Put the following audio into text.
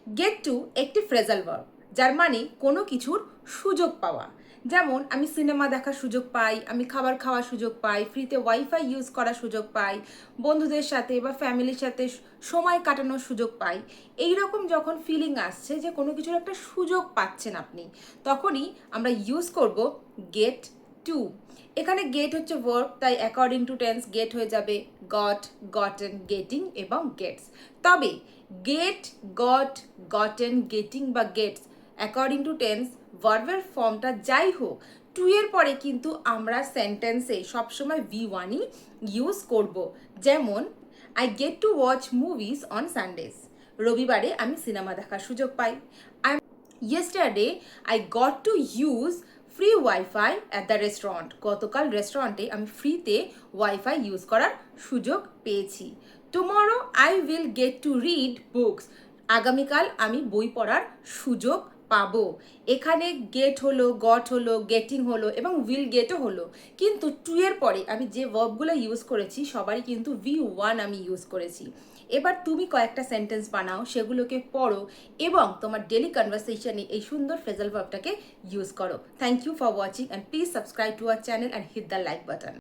Gate two একটি phrasal verb, যার মানে কোনো কিছুর সুযোগ পাওয়া। যেমন আমি সিনেমা দেখার সুযোগ পাই, আমি খাবার খাওয়ার সুযোগ পাই, ফ্রিতে ওয়াইফাই ইউজ করার সুযোগ পাই, বন্ধুদের সাথে বা ফ্যামিলির সাথে সময় কাটানোর সুযোগ পাই। এই রকম যখন ফিলিং আসছে যে কোনো কিছুর একটা সুযোগ পাচ্ছেন আপনি, তখনই আমরা ইউজ করব গেট টু। এখানে গেট হচ্ছে ভার্ব, তাই অ্যাকর্ডিং টু টেন্স গেট হয়ে যাবে গট, গটেন, গেটিং এবং গেটস। তবে গেট, গট, গটেন, গেটিং বা গেটস অ্যাকর্ডিং টু টেন্স ভার্বের ফর্মটা যাই হোক, টু এর পরে কিন্তু আমরা সেন্টেন্সে সবসময় V1ই ইউজ করব। যেমন I get to watch movies on Sundays, রবিবারে আমি সিনেমা দেখার সুযোগ পাই। Yesterday I got to use free wifi at the restaurant, গতকাল রেস্টুরেন্টে আমি ফ্রিতে ওয়াইফাই ইউজ করার সুযোগ পেয়েছি। Tomorrow I will get to read books, আগামীকাল আমি বই পড়ার সুযোগ পাবো। এখানে গেট হলো, গট হলো, গেটিং হলো এবং উইল গেটও হলো, কিন্তু টু এর পরে আমি যে ভার্বগুলো ইউজ করেছি সবারই কিন্তু V1 আমি ইউজ করেছি। এবার তুমি কয়েকটা সেন্টেন্স বানাও, সেগুলোকে পড়ো এবং তোমার ডেলি কনভারসেশনে এই সুন্দর ফ্রেজাল ভার্বটাকে ইউজ করো। Thank you for watching and please subscribe to our channel and hit the like button.